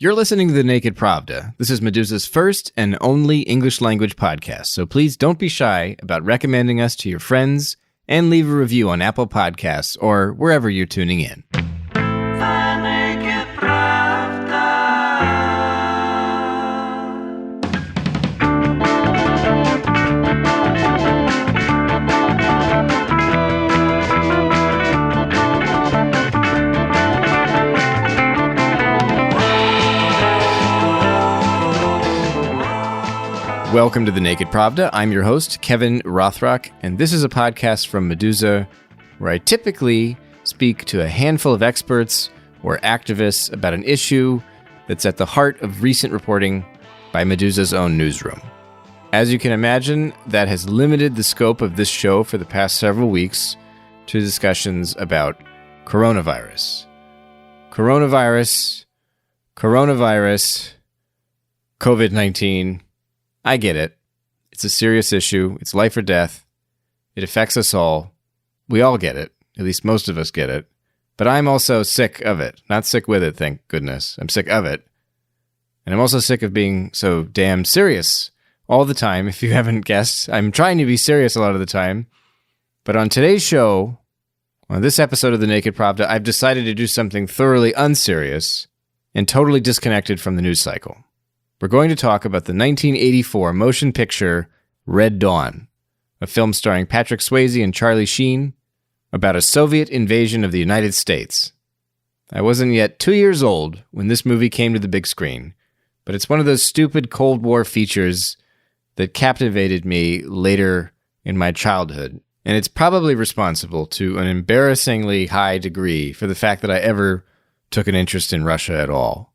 You're listening to the Naked Pravda. This is Meduza's first and only English language podcast, so please don't be shy about recommending us to your friends and leave a review on Apple Podcasts or wherever you're tuning in. Welcome to the Naked Pravda. I'm your host, Kevin Rothrock, and this is a podcast from Meduza where I typically speak to a handful of experts or activists about an issue that's at the heart of recent reporting by Meduza's own newsroom. As you can imagine, that has limited the scope of this show for the past several weeks to discussions about coronavirus. Coronavirus, COVID-19. I get it. It's a serious issue. It's life or death. It affects us all. We all get it. At least most of us get it. But I'm also sick of it. Not sick with it, thank goodness. I'm sick of it. And I'm also sick of being so damn serious all the time. If you haven't guessed, I'm trying to be serious a lot of the time. But on today's show, on this episode of The Naked Pravda, I've decided to do something thoroughly unserious and totally disconnected from the news cycle. We're going to talk about the 1984 motion picture Red Dawn, a film starring Patrick Swayze and Charlie Sheen about a Soviet invasion of the United States. I wasn't yet 2 years old when this movie came to the big screen, but it's one of those stupid Cold War features that captivated me later in my childhood, and it's probably responsible to an embarrassingly high degree for the fact that I ever took an interest in Russia at all.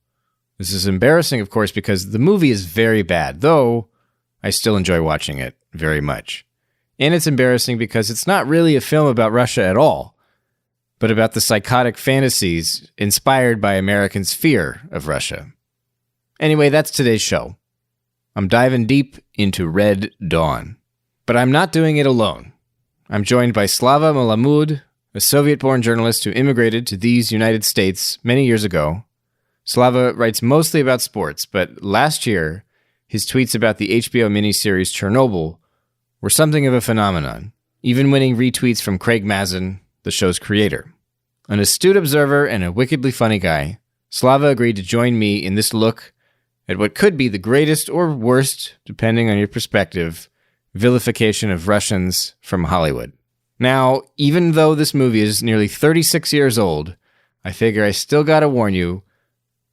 This is embarrassing, of course, because the movie is very bad, though I still enjoy watching it very much. And it's embarrassing because it's not really a film about Russia at all, but about the psychotic fantasies inspired by Americans' fear of Russia. Anyway, that's today's show. I'm diving deep into Red Dawn. But I'm not doing it alone. I'm joined by Slava Malamud, a Soviet-born journalist who immigrated to these United States many years ago. Slava writes mostly about sports, but last year, his tweets about the HBO miniseries Chernobyl were something of a phenomenon, even winning retweets from Craig Mazin, the show's creator. An astute observer and a wickedly funny guy, Slava agreed to join me in this look at what could be the greatest or worst, depending on your perspective, vilification of Russians from Hollywood. Now, even though this movie is nearly 36 years old, I figure I still gotta warn you,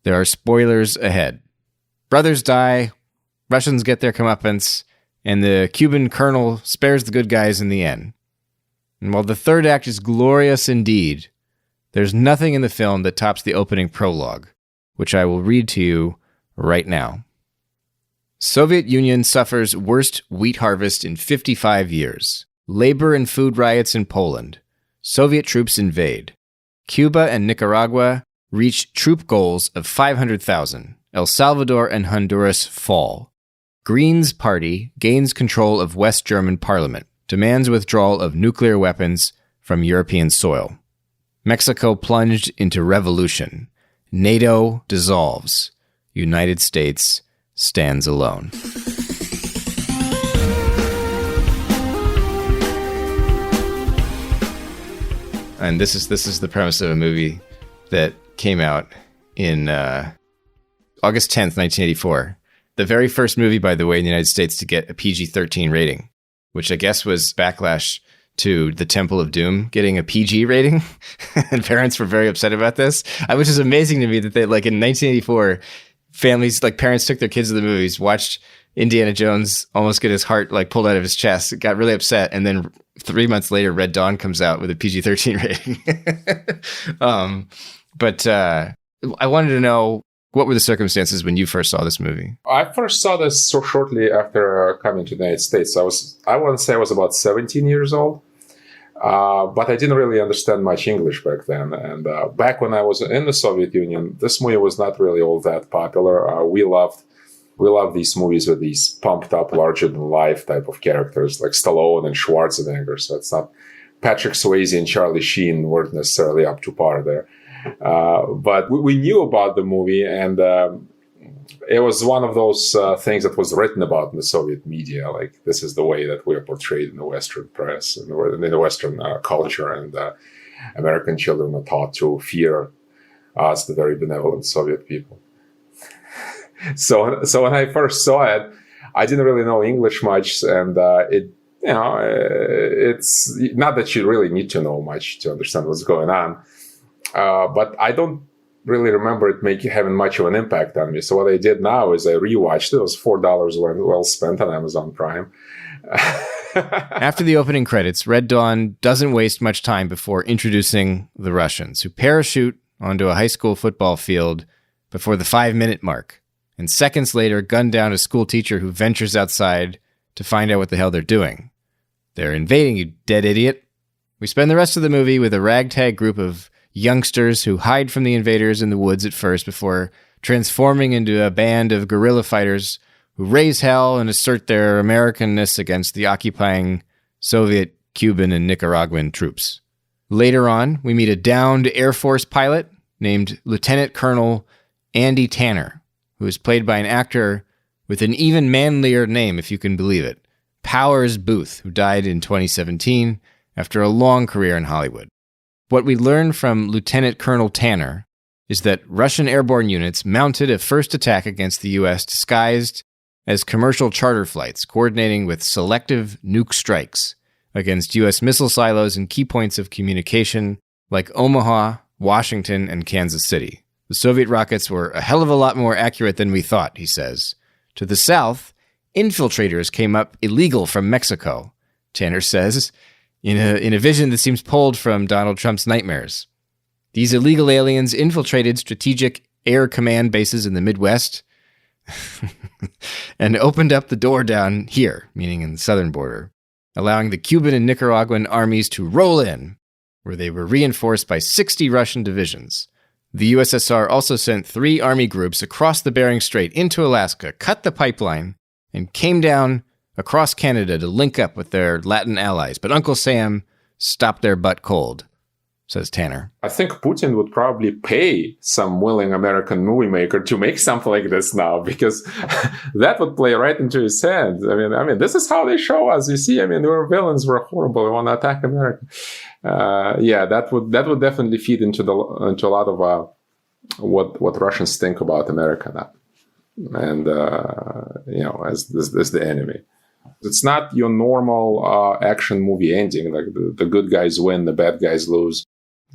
there are spoilers ahead. Brothers die, Russians get their comeuppance, and the Cuban colonel spares the good guys in the end. And while the third act is glorious indeed, there's nothing in the film that tops the opening prologue, which I will read to you right now. Soviet Union suffers worst wheat harvest in 55 years. Labor and food riots in Poland. Soviet troops invade. Cuba and Nicaragua reach troop goals of 500,000. El Salvador and Honduras fall. Greens Party gains control of West German parliament, demands withdrawal of nuclear weapons from European soil. Mexico plunged into revolution. NATO dissolves. United States stands alone. And this is the premise of a movie that came out in August 10th, 1984. The very first movie, by the way, in the United States to get a PG-13 rating, which I guess was backlash to The Temple of Doom getting a PG rating. And parents were very upset about this, which is amazing to me that they, like in 1984, families, like parents took their kids to the movies, watched Indiana Jones almost get his heart like pulled out of his chest, got really upset, and then 3 months later, Red Dawn comes out with a PG-13 rating. But I wanted to know, what were the circumstances when you first saw this movie? I first saw this so shortly after coming to the United States. I want to say I was about 17 years old, but I didn't really understand much English back then. And back when I was in the Soviet Union, this movie was not really all that popular. We loved these movies with these pumped up, larger than life type of characters like Stallone and Schwarzenegger. So it's not Patrick Swayze and Charlie Sheen weren't necessarily up to par there. But we knew about the movie, and it was one of those things that was written about in the Soviet media. Like, this is the way that we're portrayed in the Western press and in the Western culture, and American children are taught to fear us, the very benevolent Soviet people. So when I first saw it, I didn't really know English much, and it's not that you really need to know much to understand what's going on. But I don't really remember it having much of an impact on me. So what I did now is I rewatched it. It was $4 well spent on Amazon Prime. After the opening credits, Red Dawn doesn't waste much time before introducing the Russians, who parachute onto a high school football field before the 5-minute mark, and seconds later gun down a school teacher who ventures outside to find out what the hell they're doing. They're invading, you dead idiot. We spend the rest of the movie with a ragtag group of youngsters who hide from the invaders in the woods at first before transforming into a band of guerrilla fighters who raise hell and assert their Americanness against the occupying Soviet, Cuban, and Nicaraguan troops. Later on, we meet a downed Air Force pilot named Lieutenant Colonel Andy Tanner, who is played by an actor with an even manlier name, if you can believe it, Powers Booth, who died in 2017 after a long career in Hollywood. What we learn from Lieutenant Colonel Tanner is that Russian airborne units mounted a first attack against the U.S. disguised as commercial charter flights, coordinating with selective nuke strikes against U.S. missile silos and key points of communication like Omaha, Washington, and Kansas City. The Soviet rockets were a hell of a lot more accurate than we thought, he says. To the south, infiltrators came up illegal from Mexico, Tanner says, in a vision that seems pulled from Donald Trump's nightmares. These illegal aliens infiltrated strategic air command bases in the Midwest and opened up the door down here, meaning in the southern border, allowing the Cuban and Nicaraguan armies to roll in, where they were reinforced by 60 Russian divisions. The USSR also sent 3 army groups across the Bering Strait into Alaska, cut the pipeline, and came down across Canada to link up with their Latin allies. But Uncle Sam stopped their butt cold, says Tanner. I think Putin would probably pay some willing American movie maker to make something like this now, because that would play right into his hands. I mean, this is how they show us. You see, we're villains, we're horrible, we want to attack America. That would definitely feed into a lot of what Russians think about America now, and as the enemy. It's not your normal action movie ending, like the good guys win, the bad guys lose,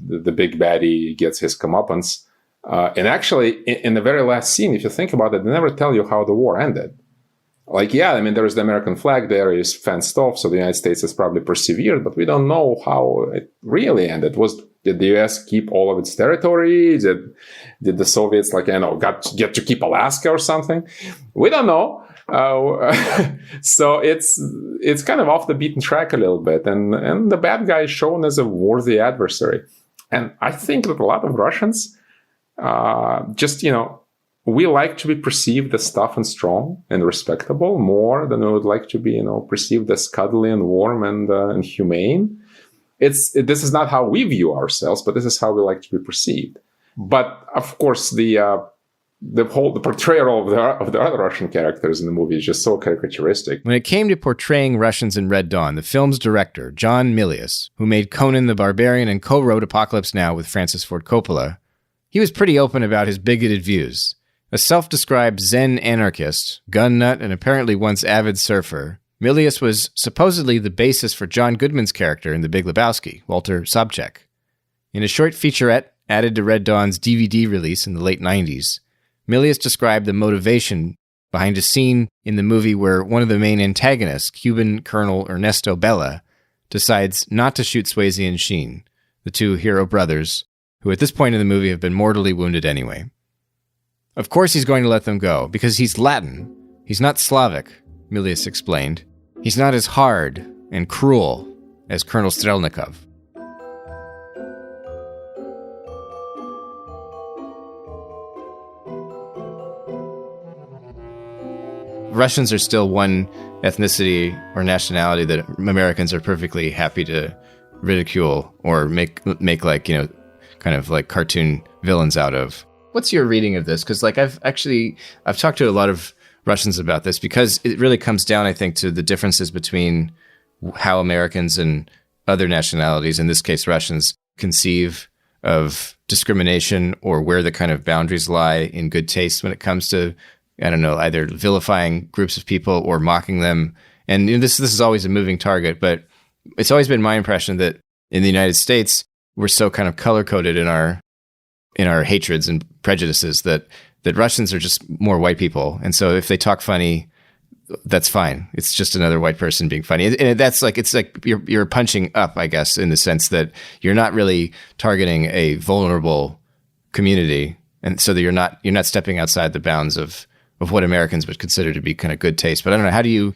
the big baddie gets his comeuppance. And actually, in the very last scene, if you think about it, they never tell you how the war ended. Like, there's the American flag there, is fenced off, so the United States has probably persevered, but we don't know how it really ended. Did the U.S. keep all of its territory? Did the Soviets, get to keep Alaska or something? We don't know. So it's kind of off the beaten track a little bit, and the bad guy is shown as a worthy adversary. And I think that a lot of Russians we like to be perceived as tough and strong and respectable more than we would like to be, perceived as cuddly and warm and humane. This is not how we view ourselves, but this is how we like to be perceived. But of course, the portrayal of the other Russian characters in the movie is just so caricaturistic. When it came to portraying Russians in Red Dawn, the film's director, John Milius, who made Conan the Barbarian and co-wrote Apocalypse Now with Francis Ford Coppola, he was pretty open about his bigoted views. A self-described Zen anarchist, gun nut, and apparently once avid surfer, Milius was supposedly the basis for John Goodman's character in The Big Lebowski, Walter Sobchak. In a short featurette added to Red Dawn's DVD release in the late 90s, Milius described the motivation behind a scene in the movie where one of the main antagonists, Cuban Colonel Ernesto Bella, decides not to shoot Swayze and Sheen, the 2 hero brothers, who at this point in the movie have been mortally wounded anyway. Of course he's going to let them go, because he's Latin. He's not Slavic, Milius explained. He's not as hard and cruel as Colonel Strelnikov. Russians are still one ethnicity or nationality that Americans are perfectly happy to ridicule or make kind of like cartoon villains out of. What's your reading of this? Because I've talked to a lot of Russians about this, because it really comes down, I think, to the differences between how Americans and other nationalities, in this case Russians, conceive of discrimination, or where the kind of boundaries lie in good taste when it comes to, I don't know, either vilifying groups of people or mocking them. And this is always a moving target, but it's always been my impression that in the United States, we're so kind of color-coded in our hatreds and prejudices that Russians are just more white people. And so if they talk funny, that's fine. It's just another white person being funny. And that's like, it's like you're punching up, I guess, in the sense that you're not really targeting a vulnerable community. And so that you're not stepping outside the bounds of what Americans would consider to be kind of good taste. But I don't know,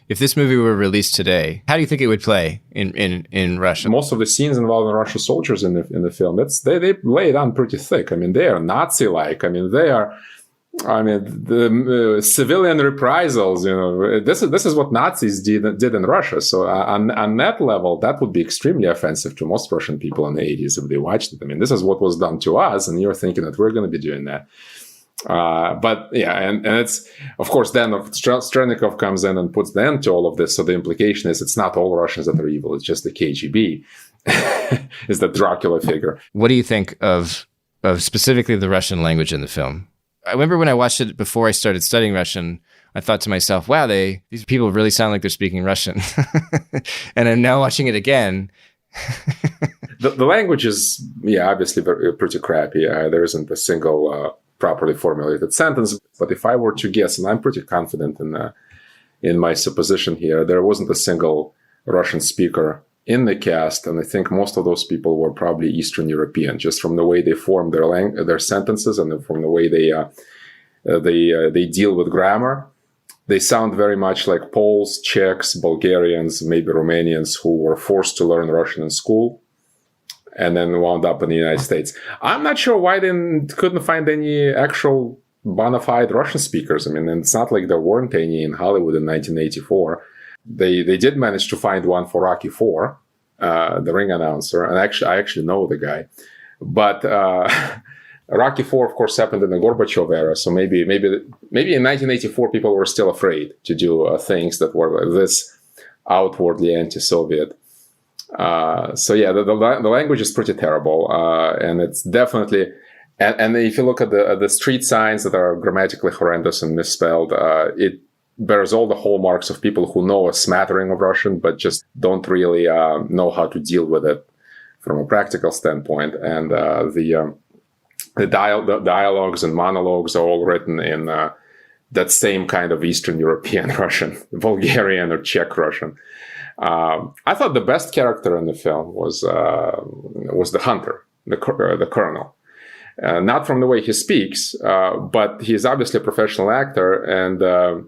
if this movie were released today, how do you think it would play in Russia? Most of the scenes involving Russian soldiers in the film, they lay it on pretty thick. I mean, they are Nazi-like. I mean, the civilian reprisals, this is what Nazis did in Russia. So on that level, that would be extremely offensive to most Russian people in the 80s if they watched it. I mean, this is what was done to us, and you're thinking that we're going to be doing that. But yeah, and it's, of course, then Strennikov comes in and puts the end to all of this. So the implication is it's not all Russians that are evil. It's just the KGB is the Dracula figure. What do you think of specifically the Russian language in the film? I remember when I watched it before I started studying Russian, I thought to myself, wow, these people really sound like they're speaking Russian. And I'm now watching it again. The language is, obviously pretty crappy. There isn't a single properly formulated sentence. But if I were to guess, and I'm pretty confident in my supposition here, there wasn't a single Russian speaker in the cast, and I think most of those people were probably Eastern European, just from the way they form their sentences and from the way they deal with grammar. They sound very much like Poles, Czechs, Bulgarians, maybe Romanians who were forced to learn Russian in school and then wound up in the United States. I'm not sure why they couldn't find any actual bona fide Russian speakers. I mean, it's not like there weren't any in Hollywood in 1984. They did manage to find one for Rocky IV, the ring announcer, and I actually know the guy. But Rocky IV, of course, happened in the Gorbachev era, so maybe in 1984 people were still afraid to do things that were this outwardly anti-Soviet. The language is pretty terrible, and it's definitely. And if you look at the street signs that are grammatically horrendous and misspelled, it bears all the hallmarks of people who know a smattering of Russian, but just don't really know how to deal with it from a practical standpoint. And the dialogues and monologues are all written in that same kind of Eastern European Russian, Bulgarian or Czech Russian. I thought the best character in the film was the hunter, the colonel. Not from the way he speaks, but he's obviously a professional actor, and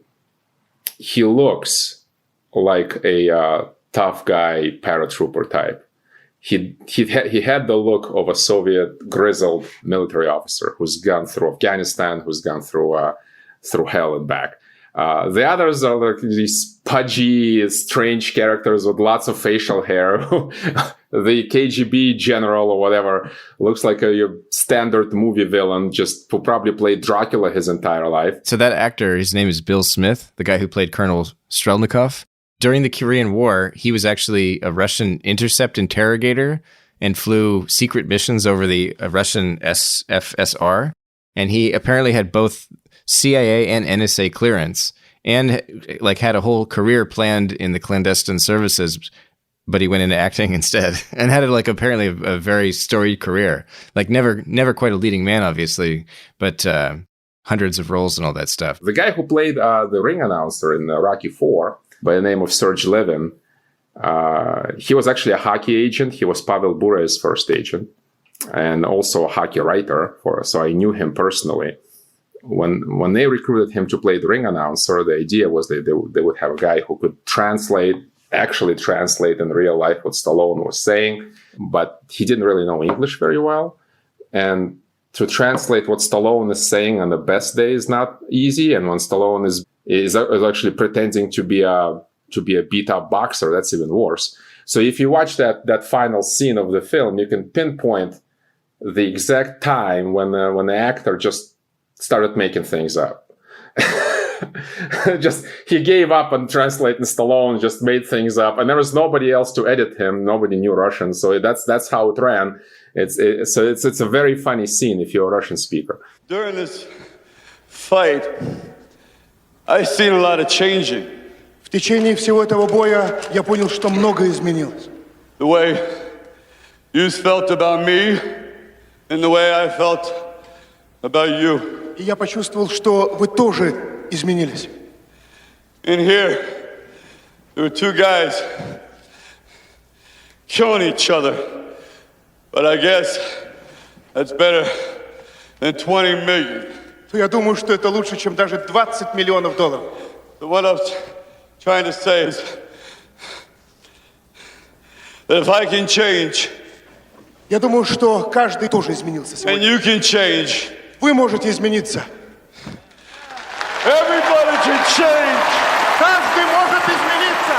he looks like a tough guy paratrooper type. He had the look of a Soviet grizzled military officer who's gone through Afghanistan, who's gone through hell and back. The others are like these pudgy, strange characters with lots of facial hair. The KGB general or whatever looks like your standard movie villain, just who probably played Dracula his entire life. So that actor, his name is Bill Smith, the guy who played Colonel Strelnikov. During the Korean War, he was actually a Russian intercept interrogator and flew secret missions over the Russian SFSR. And he apparently had both CIA and NSA clearance and had a whole career planned in the clandestine services, but he went into acting instead and had apparently a very storied career. Never quite a leading man, obviously, but hundreds of roles and all that stuff. The guy who played the ring announcer in Rocky IV by the name of Serge Levin, he was actually a hockey agent. He was Pavel Bure's first agent and also a hockey writer, so I knew him personally. When they recruited him to play the ring announcer, the idea was they would have a guy who could actually translate in real life what Stallone was saying, but he didn't really know English very well. And to translate what Stallone is saying on the best day is not easy. And when Stallone is actually pretending to be a beat up boxer, that's even worse. So if you watch that final scene of the film, you can pinpoint the exact time when the actor just started making things up. He gave up on translating Stallone, just made things up, and there was nobody else to edit him. Nobody knew Russian, so that's how it ran. It's a very funny scene if you're a Russian speaker. During this fight, I've seen a lot of changing. В течение всего этого боя я понял, что многое изменилось. The way you felt about me and the way I felt about you. И я почувствовал, что вы тоже изменились. In here, there were two guys killing each other. But I guess that's better than 20 million. То я думаю, что это лучше, чем даже $20 миллионов. So what I was trying to say is that if I can change, я думаю, что каждый тоже изменился сегодня. And you can change. Вы можете измениться. Everybody can change. Каждый может измениться.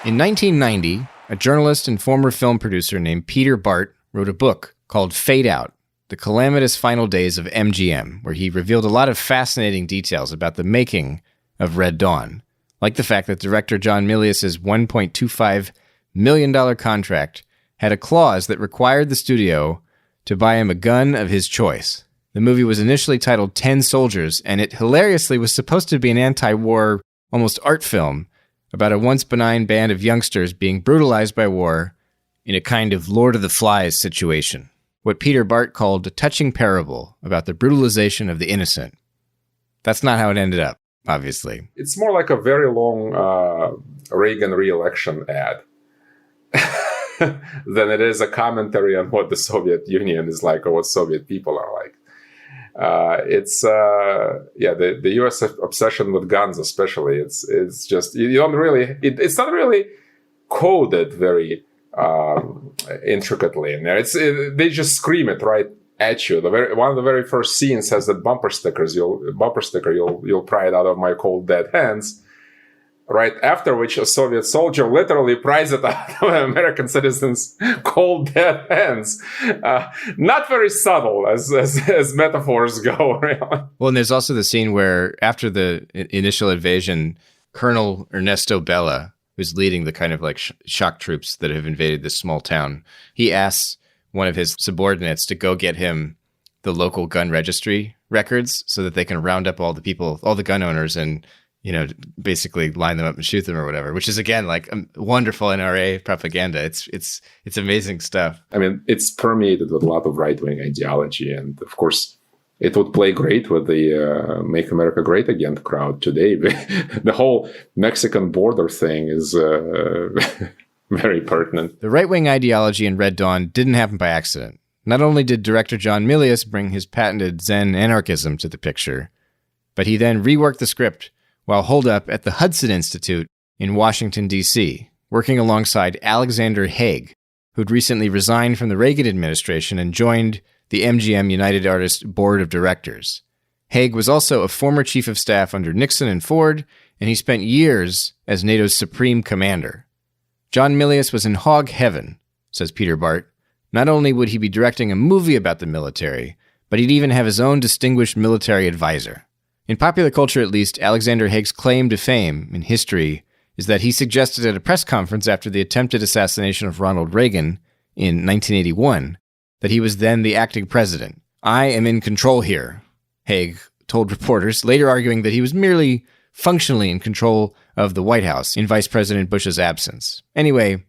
In 1990, a journalist and former film producer named Peter Bart wrote a book called Fade Out, The Calamitous Final Days of MGM, where he revealed a lot of fascinating details about the making of Red Dawn, like the fact that director John Milius's $1.25 million contract had a clause that required the studio to buy him a gun of his choice. The movie was initially titled 10 Soldiers, and it hilariously was supposed to be an anti-war, almost art film, about a once benign band of youngsters being brutalized by war in a kind of Lord of the Flies situation. What Peter Bart called a touching parable about the brutalization of the innocent. That's not how it ended up, obviously. It's more like a very long Reagan re-election ad than it is a commentary on what the Soviet Union is like or what Soviet people are like. The U.S. obsession with guns, especially, it's just, you don't really, it's not really coded very intricately in there. They just scream it right at you. One of the very first scenes has that bumper sticker. You'll pry it out of my cold dead hands. Right after which a Soviet soldier literally pries it out of an American citizen's cold dead hands. Not very subtle as metaphors go, really. Well, and there's also the scene where after the initial invasion, Colonel Ernesto Bella, who's leading the kind of like shock troops that have invaded this small town, he asks one of his subordinates to go get him the local gun registry records so that they can round up all the people, all the gun owners, and basically line them up and shoot them or whatever, which is, again, like wonderful NRA propaganda. It's amazing stuff. I mean, it's permeated with a lot of right-wing ideology. And of course, it would play great with the Make America Great Again crowd today. The whole Mexican border thing is very pertinent. The right-wing ideology in Red Dawn didn't happen by accident. Not only did director John Milius bring his patented Zen anarchism to the picture, but he then reworked the script while holed up at the Hudson Institute in Washington, D.C., working alongside Alexander Haig, who'd recently resigned from the Reagan administration and joined the MGM United Artists Board of Directors. Haig was also a former chief of staff under Nixon and Ford, and he spent years as NATO's supreme commander. John Milius was in hog heaven, says Peter Bart. Not only would he be directing a movie about the military, but he'd even have his own distinguished military advisor. In popular culture, at least, Alexander Haig's claim to fame in history is that he suggested at a press conference after the attempted assassination of Ronald Reagan in 1981 that he was then the acting president. "I am in control here," Haig told reporters, later arguing that he was merely functionally in control of the White House in Vice President Bush's absence. Anyway,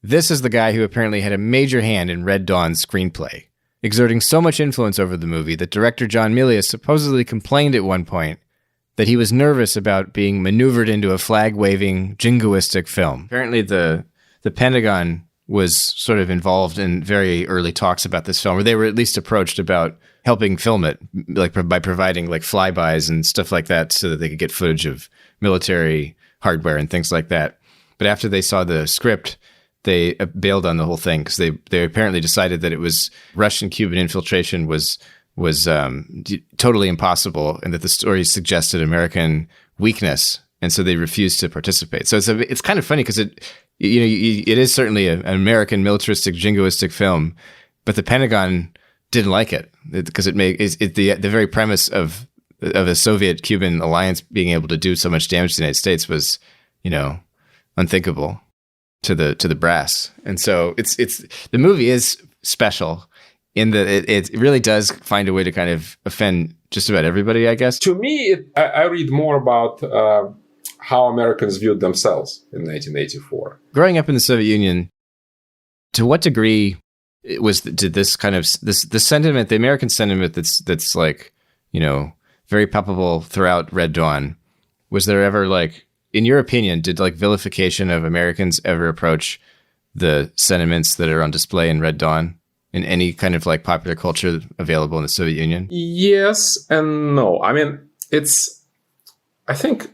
this is the guy who apparently had a major hand in Red Dawn's screenplay, exerting so much influence over the movie that director John Milius supposedly complained at one point that he was nervous about being maneuvered into a flag-waving, jingoistic film. Apparently the Pentagon was sort of involved in very early talks about this film, or they were at least approached about helping film it, like by providing like flybys and stuff like that so that they could get footage of military hardware and things like that. But after they saw the script, they bailed on the whole thing because they apparently decided that it was Russian-Cuban infiltration was totally impossible, and that the story suggested American weakness, and so they refused to participate. So it's kind of funny because it is certainly an American militaristic, jingoistic film, but the Pentagon didn't like it because the very premise of a Soviet-Cuban alliance being able to do so much damage to the United States was, unthinkable to the brass. And so it's the movie is special in that it really does find a way to kind of offend just about everybody, I guess. To me, I read more about how Americans viewed themselves in 1984. Growing up in the Soviet Union, to what degree did this kind of the sentiment, the American sentiment that's like, very palpable throughout Red Dawn, was there ever, like, in your opinion, did like vilification of Americans ever approach the sentiments that are on display in Red Dawn in any kind of like popular culture available in the Soviet Union? Yes and no. I mean, I think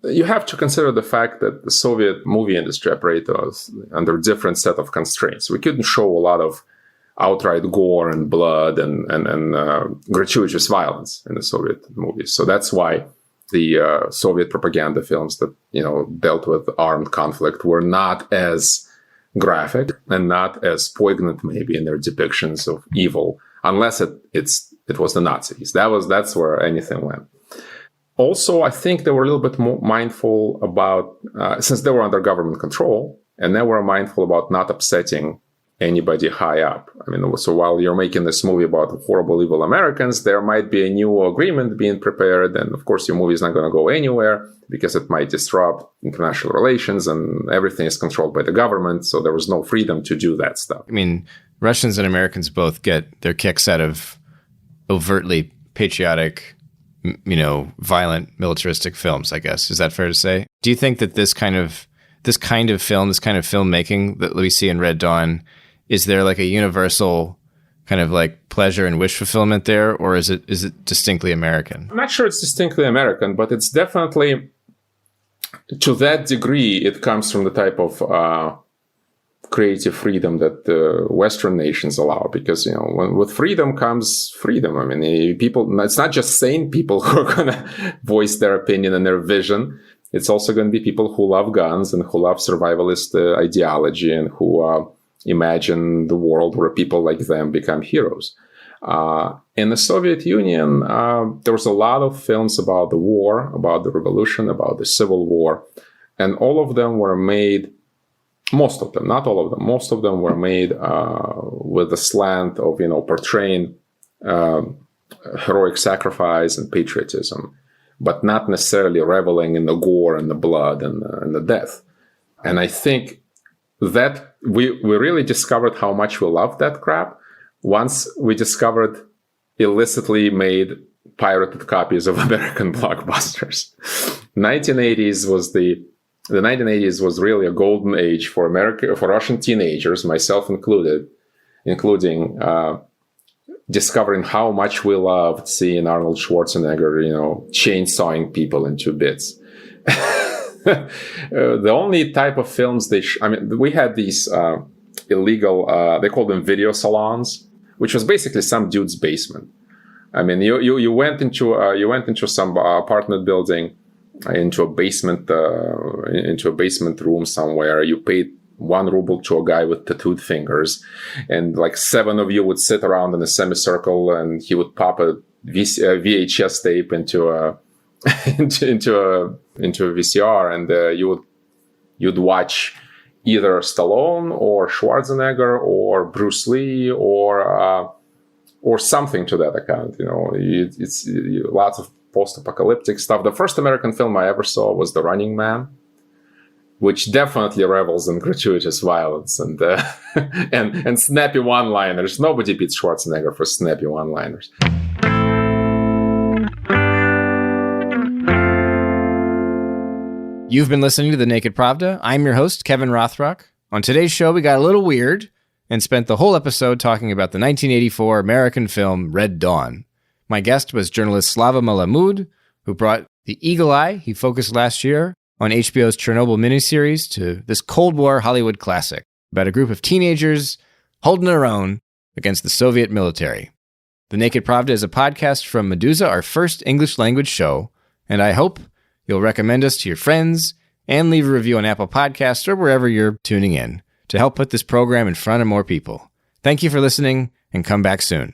you have to consider the fact that the Soviet movie industry operated under a different set of constraints. We couldn't show a lot of outright gore and blood and gratuitous violence in the Soviet movies. So that's why the Soviet propaganda films that, dealt with armed conflict were not as graphic and not as poignant maybe in their depictions of evil, unless it was the Nazis. That's where anything went. Also, I think they were a little bit more mindful about, since they were under government control, and they were mindful about not upsetting anybody high up. I mean, so while you're making this movie about horrible, evil Americans, there might be a new agreement being prepared. And of course, your movie is not going to go anywhere because it might disrupt international relations and everything is controlled by the government. So there was no freedom to do that stuff. I mean, Russians and Americans both get their kicks out of overtly patriotic, violent, militaristic films, I guess. Is that fair to say? Do you think that this kind of filmmaking that we see in Red Dawn, is there like a universal kind of like pleasure and wish fulfillment there, or is it distinctly American? I'm not sure it's distinctly American, but it's definitely, to that degree, it comes from the type of creative freedom that Western nations allow. Because, with freedom comes freedom. I mean, it's not just sane people who are going to voice their opinion and their vision. It's also going to be people who love guns and who love survivalist ideology and who imagine the world where people like them become heroes. In the Soviet Union, there was a lot of films about the war, about the revolution, about the civil war, and all of them were made, most of them, not all of them, most of them were made with the slant of, portraying heroic sacrifice and patriotism, but not necessarily reveling in the gore and the blood and the death. And I think that we really discovered how much we loved that crap once we discovered illicitly made pirated copies of American blockbusters. The 1980s was really a golden age for Russian teenagers, myself including discovering how much we loved seeing Arnold Schwarzenegger, chainsawing people into bits. The only type of films we had these illegal, they called them video salons, which was basically some dude's basement. I mean, you went into some apartment building, into a basement room somewhere. You paid 1 ruble to a guy with tattooed fingers, and like 7 of you would sit around in a semicircle, and he would pop a VHS tape into a VCR, and you'd watch either Stallone or Schwarzenegger or Bruce Lee or something to that account. It's lots of post-apocalyptic stuff. The first American film I ever saw was The Running Man, which definitely revels in gratuitous violence and and snappy one-liners. Nobody beats Schwarzenegger for snappy one-liners. You've been listening to The Naked Pravda. I'm your host, Kevin Rothrock. On today's show, we got a little weird and spent the whole episode talking about the 1984 American film Red Dawn. My guest was journalist Slava Malamud, who brought the eagle eye he focused last year on HBO's Chernobyl miniseries to this Cold War Hollywood classic about a group of teenagers holding their own against the Soviet military. The Naked Pravda is a podcast from Meduza, our first English language show, and I hope you'll recommend us to your friends and leave a review on Apple Podcasts or wherever you're tuning in to help put this program in front of more people. Thank you for listening, and come back soon.